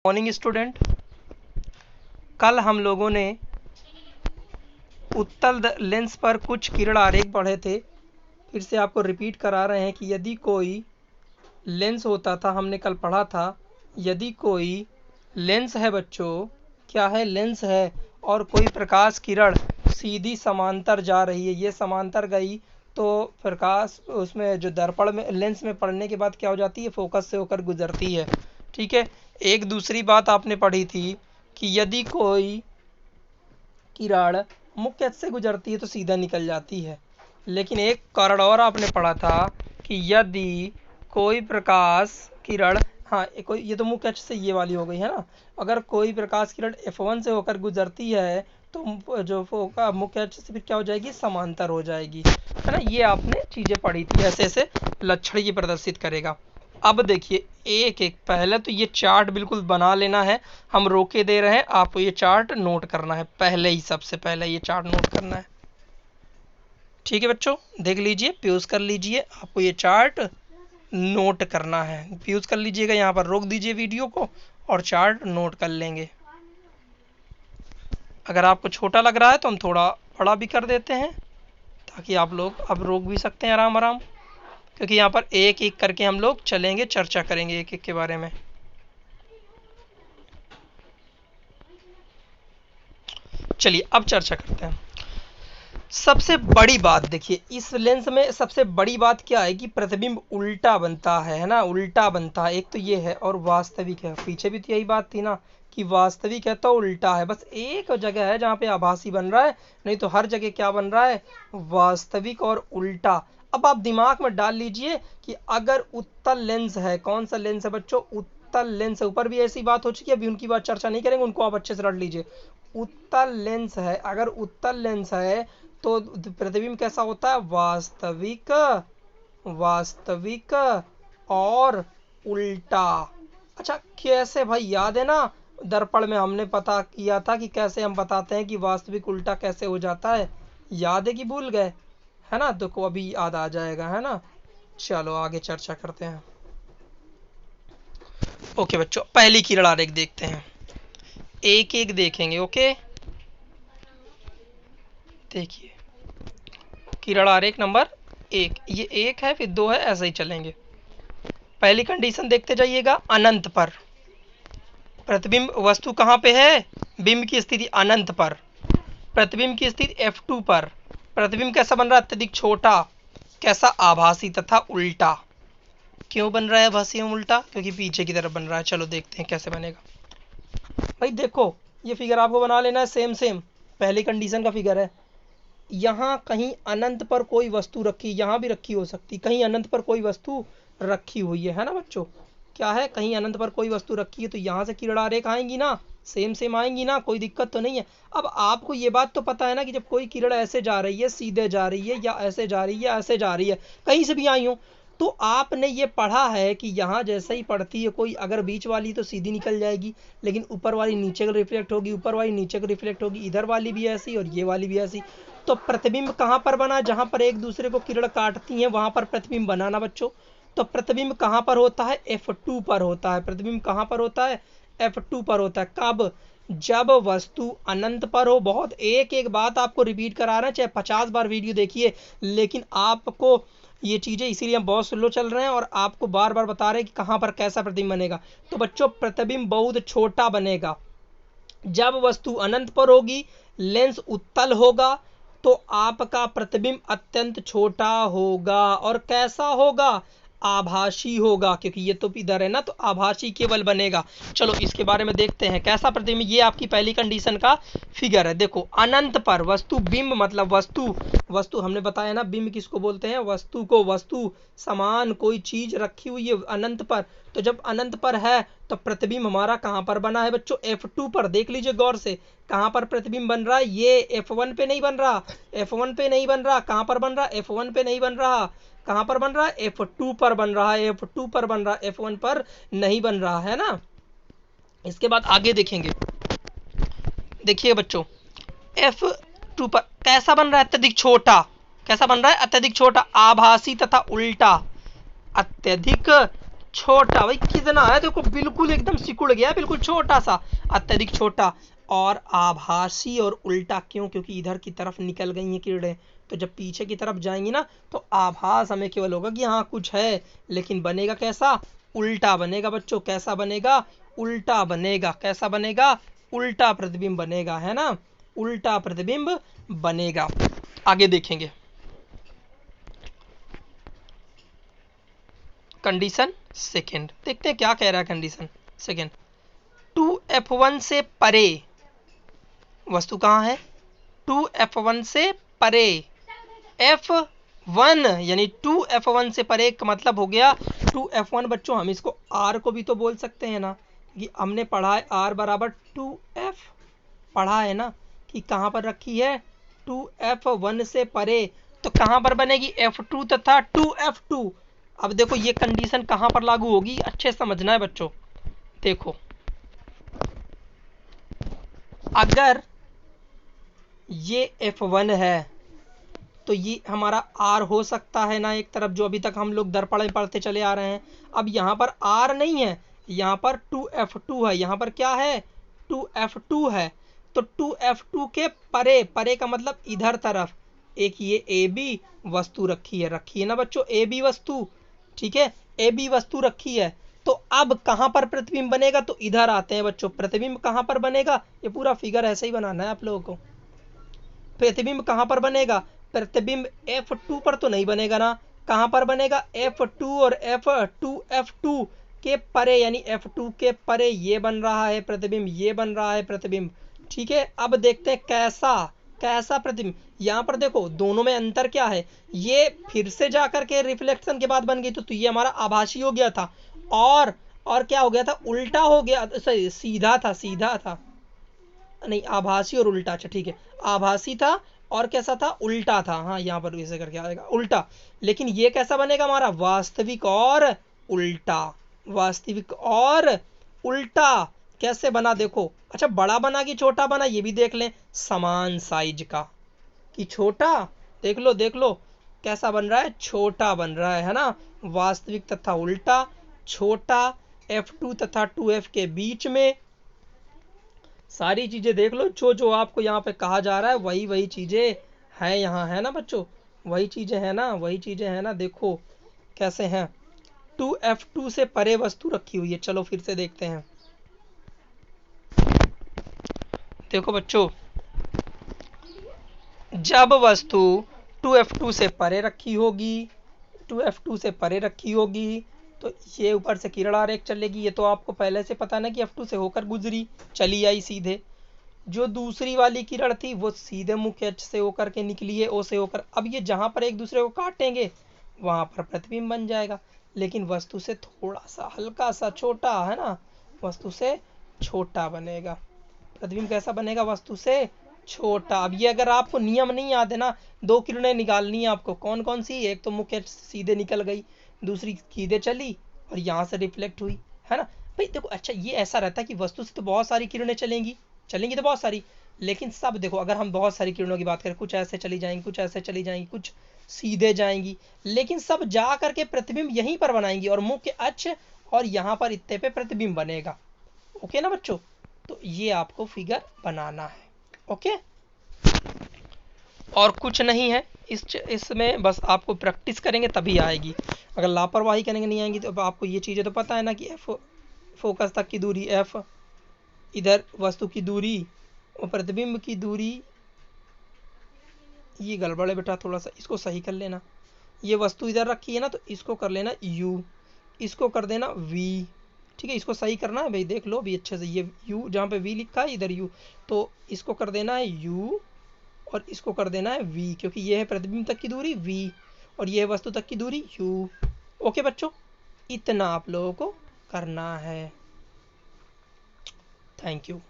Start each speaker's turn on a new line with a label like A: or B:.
A: Morning student, कल हम लोगों ने उत्तल लेंस पर कुछ किरण आरेख पढ़े थे। फिर से आपको रिपीट करा रहे हैं कि यदि कोई लेंस होता था, हमने कल पढ़ा था, यदि कोई लेंस है बच्चों, क्या है, लेंस है, और कोई प्रकाश किरण सीधी समांतर जा रही है, ये समांतर गई तो प्रकाश उसमें जो दर्पण में लेंस में पड़ने के बाद क्या हो जाती है, फोकस से होकर गुजरती है। ठीक है। एक दूसरी बात आपने पढ़ी थी कि यदि कोई किरण मुख्य अक्ष से गुजरती है तो सीधा निकल जाती है। लेकिन एक कारण और आपने पढ़ा था कि यदि कोई प्रकाश किरण, हाँ कोई, ये तो मुख्य अक्ष से ये वाली हो गई है ना, अगर कोई प्रकाश किरण F1 से होकर गुजरती है तो जो मुख्य अक्ष से फिर क्या हो जाएगी, समांतर हो जाएगी, है ना। ये आपने चीजें पढ़ी थी, ऐसे ऐसे लक्षण ये प्रदर्शित करेगा। अब देखिए एक एक, पहले तो ये चार्ट बिल्कुल बना लेना है, हम रोके दे रहे हैं, आपको ये चार्ट नोट करना है, पहले ही सबसे पहले ये चार्ट नोट करना है। ठीक है बच्चों, देख लीजिए, फ्यूज कर लीजिए, आपको ये चार्ट नोट करना है, फ्यूज कर लीजिएगा, यहाँ पर रोक दीजिए वीडियो को और चार्ट नोट कर लेंगे। अगर आपको छोटा लग रहा है तो हम थोड़ा बड़ा भी कर देते हैं ताकि आप लोग अब रोक भी सकते हैं आराम आराम, क्योंकि यहाँ पर एक एक करके हम लोग चलेंगे, चर्चा करेंगे एक एक के बारे में। चलिए अब चर्चा करते हैं। सबसे बड़ी बात देखिए, इस लेंस में सबसे बड़ी बात क्या है कि प्रतिबिंब उल्टा बनता है ना, उल्टा बनता है। एक तो ये है और वास्तविक है, पीछे भी तो यही बात थी ना कि वास्तविक है तो उल्टा है, बस एक जगह है जहाँ पे आभासी बन रहा है, नहीं तो हर जगह क्या बन रहा है, वास्तविक और उल्टा। अब आप दिमाग में डाल लीजिए कि अगर उत्तल लेंस है, कौन सा लेंस है बच्चों, उत्तल लेंस है, ऊपर भी ऐसी बात हो चुकी है, अभी उनकी बात चर्चा नहीं करेंगे, उनको आप अच्छे से रट लीजिए। उत्तल लेंस है, अगर उत्तल लेंस है तो प्रतिबिंब कैसा होता है, वास्तविक, वास्तविक और उल्टा। अच्छा कैसे भाई, याद है ना, दर्पण में हमने पता किया था कि कैसे हम बताते हैं कि वास्तविक उल्टा कैसे हो जाता है, याद है कि भूल गए, है ना, तो को अभी याद आ जाएगा, है ना। चलो आगे चर्चा करते हैं। ओके बच्चों, पहली किरण आरेख देखते हैं, एक एक देखेंगे। ओके देखिए किरण आरेख नंबर एक, ये एक है फिर दो है, ऐसे ही चलेंगे। पहली कंडीशन देखते जाइएगा, अनंत पर प्रतिबिंब, वस्तु कहाँ पे है, बिंब की स्थिति अनंत पर, प्रतिबिंब की स्थिति F2 पर, प्रतिबिंब कैसा बन रहा है, अत्यधिक छोटा, कैसा, आभासी तथा उल्टा। क्यों बन रहा है आभासी एवं उल्टा, क्योंकि पीछे की तरफ बन रहा है। चलो देखते हैं कैसे बनेगा। भाई देखो ये फिगर आपको बना लेना है, सेम सेम पहली कंडीशन का फिगर है। यहाँ कहीं अनंत पर कोई वस्तु रखी, यहाँ भी रखी हो सकती, कहीं अनंत पर कोई वस्तु रखी हुई है ना बच्चों, क्या है, कहीं अनंत पर कोई वस्तु रखी है, तो यहाँ से किरण आरेख आएंगी ना, सेम सेम आएंगी ना, कोई दिक्कत तो नहीं है। अब आपको ये बात तो पता है ना कि जब कोई किरण ऐसे जा रही है, सीधे जा रही है, या ऐसे जा रही है, ऐसे जा रही है, कहीं से भी आई हो, तो आपने ये पढ़ा है कि यहाँ जैसे ही पड़ती है कोई, अगर बीच वाली तो सीधी निकल जाएगी, लेकिन ऊपर वाली नीचे को रिफ्लेक्ट होगी, ऊपर वाली नीचे को रिफ्लेक्ट होगी, इधर वाली भी ऐसी और ये वाली भी ऐसी। तो प्रतिबिंब कहाँ पर बना, जहां पर एक दूसरे को किरण काटती हैं वहां पर प्रतिबिंब बनाना बच्चों। तो प्रतिबिंब कहाँ पर होता है, F2 पर होता है, प्रतिबिंब कहाँ पर होता है, F2 पर होता है। कब, जब वस्तु अनंत पर हो। बहुत एक एक बात आपको रिपीट करा रहे हैं, चाहे 50 बार वीडियो देखिए, लेकिन आपको ये चीजें, इसीलिए हम बहुत स्लो चल रहे हैं और आपको बार बार बता रहे हैं कि कहाँ पर कैसा प्रतिबिंब बनेगा। तो बच्चों प्रतिबिंब बहुत छोटा बनेगा, जब वस्तु अनंत पर होगी, लेंस उत्तल होगा, तो आपका प्रतिबिंब अत्यंत छोटा होगा, और कैसा होगा, आभासी होगा, क्योंकि ये तो इधर है ना, तो आभासी केवल बनेगा। चलो इसके बारे में देखते हैं कैसा प्रतिबिंब। ये आपकी पहली कंडीशन का फिगर है। देखो अनंत पर वस्तु, बिंब मतलब वस्तु, वस्तु हमने बताया ना, बिंब किसको बोलते हैं, वस्तु को, वस्तु समान कोई चीज रखी हुई है अनंत पर, तो जब अनंत पर है तो प्रतिबिंब हमारा कहां पर बना है बच्चों, F2 पर। देख लीजिए गौर से, कहां पर प्रतिबिंब बन रहा है, ये F1 पे नहीं बन रहा, F1 पे नहीं बन रहा, कहां पर बन रहा, F1 पे नहीं बन रहा, कहां पर बन रहा है, F2 पर बन रहा है, F2 पर बन रहा है, F1 पर नहीं बन रहा है ना। इसके बाद आगे देखेंगे, देखिए बच्चों F2 पर कैसा बन रहा है, अत्यधिक छोटा, कैसा बन रहा है, अत्यधिक छोटा, आभासी तथा उल्टा, अत्यधिक छोटा, भाई कितना है देखो, बिल्कुल एकदम सिकुड़ गया, बिल्कुल छोटा सा, अत्यधिक छोटा। और आभासी और उल्टा क्यों? क्योंकि इधर की तरफ निकल गई हैं किरणें, तो जब पीछे की तरफ जाएंगी ना तो आभास हमें केवल होगा कि हाँ कुछ है, लेकिन बनेगा कैसा? उल्टा बनेगा बच्चों। कैसा बनेगा? उल्टा बनेगा। कैसा बनेगा? उल्टा प्रतिबिंब बनेगा, है ना, उल्टा प्रतिबिंब बनेगा। आगे देखेंगे कंडीशन सेकेंड, देखते हैं क्या कह रहा है कंडीशन सेकेंड। 2f1 से परे वस्तु कहाँ है? 2f1 से परे, f1 यानी 2f1 से परे का मतलब हो गया 2f1 बच्चों, हम इसको r को भी तो बोल सकते हैं ना, कि हमने पढ़ा है r बराबर 2f, पढ़ा है ना कि कहाँ पर रखी है? 2f1 से परे, तो कहाँ पर बनेगी? f2 तथा 2f2। अब देखो ये कंडीशन कहाँ पर लागू होगी, अच्छे समझना है बच्चों। देखो अगर ये f1 है तो ये हमारा r हो सकता है ना एक तरफ, जो अभी तक हम लोग दर्पण में पढ़ते चले आ रहे हैं। अब यहाँ पर r नहीं है, यहाँ पर 2f2 है, यहाँ पर क्या है? 2f2 है। तो 2f2 के परे, परे का मतलब इधर तरफ एक ये ab वस्तु रखी है ना बच्चों, ab वस्तु, ठीक है, ab वस्तु रखी है। तो अब कहाँ पर प्रतिबिंब बनेगा? तो इधर आते हैं बच्चों, प्रतिबिंब कहाँ पर बनेगा? ये पूरा फिगर ऐसे ही बनाना है आप लोगों को। प्रतिबिंब कहाँ पर बनेगा? प्रतिबिंब f2 पर तो नहीं बनेगा ना, कहाँ पर बनेगा? f2 और f2 के परे, यानी f2 के परे ये बन रहा है प्रतिबिंब, ये बन रहा है प्रतिबिंब, ठीक है। अब देखते हैं कैसा कैसा प्रतिबिंब। यहाँ पर देखो दोनों में अंतर क्या है, ये फिर से जाकर के रिफ्लेक्शन के बाद बन गई, तो ये हमारा आभासी हो गया था, और क्या हो गया था? उल्टा हो गया, सॉरी सीधा था नहीं, आभासी और उल्टा, अच्छा ठीक है, आभासी था और कैसा था? उल्टा था, हाँ यहाँ पर ऐसे करके आएगा उल्टा। लेकिन ये कैसा बनेगा हमारा? वास्तविक और उल्टा, वास्तविक और उल्टा। कैसे बना देखो, अच्छा बड़ा बना कि छोटा बना ये भी देख लें, समान साइज का कि छोटा, देख लो कैसा बन रहा है? छोटा बन रहा है ना, वास्तविक तथा उल्टा, छोटा f2 तथा 2f के बीच में। सारी चीजें देख लो, जो जो आपको यहाँ पे कहा जा रहा है वही वही चीजें हैं यहाँ, है ना बच्चों, वही चीजें हैं ना, वही चीजें हैं ना। देखो कैसे हैं, 2f2 से परे वस्तु रखी हुई है। चलो फिर से देखते हैं, देखो बच्चों जब वस्तु 2f2 से परे रखी होगी, 2f2 से परे रखी होगी तो ये ऊपर से किरण आरेख चलेगी। ये तो आपको पहले से पता ना कि f2 से होकर गुजरी, चली आई सीधे। जो दूसरी वाली किरण थी वो सीधे मुख्य अक्ष से होकर के निकली है, ओ से होकर। अब ये जहां पर एक दूसरे को काटेंगे वहां पर प्रतिबिंब बन जाएगा, लेकिन वस्तु से थोड़ा सा हल्का सा छोटा, है ना, वस्तु से छोटा बनेगा। प्रतिबिंब कैसा बनेगा? वस्तु से छोटा। अब ये अगर आपको नियम नहीं याद है ना, दो किरणें निकालनी है आपको, कौन कौन सी? एक तो मुख्य सीधे निकल गई, दूसरी सीधे चली और यहाँ से रिफ्लेक्ट हुई, है ना भाई। देखो अच्छा ये ऐसा रहता है कि वस्तु से तो बहुत सारी किरणें चलेंगी तो बहुत सारी, लेकिन सब देखो अगर हम बहुत सारी किरणों की बात करें, कुछ ऐसे चली जाएंगी, कुछ ऐसे चली जाएंगी, कुछ सीधे जाएंगी, लेकिन सब जा करके प्रतिबिंब यहीं पर बनाएंगी और मुख्य अक्ष और यहाँ पर इतने पे प्रतिबिंब बनेगा। ओके ना बच्चों, तो ये आपको फिगर बनाना है, ओके। और कुछ नहीं है इसमें, बस आपको प्रैक्टिस करेंगे तभी आएगी, अगर लापरवाही करेंगे नहीं आएंगी। तो आपको ये चीज़ें तो पता है ना कि एफ फोकस तक की दूरी एफ, इधर वस्तु की दूरी और प्रतिबिंब की दूरी। ये गड़बड़ है बेटा, थोड़ा सा इसको सही कर लेना। ये वस्तु इधर रखी है ना, तो इसको कर लेना u, इसको कर देना v, ठीक है, इसको सही करना है भाई, देख लो भी अच्छे से। ये u जहाँ पे v लिखा है इधर u, तो इसको कर देना है u और इसको कर देना है v, क्योंकि ये है प्रतिबिंब तक की दूरी v और ये है वस्तु तक की दूरी u। ओके बच्चों, इतना आप लोगों को करना है। Thank you.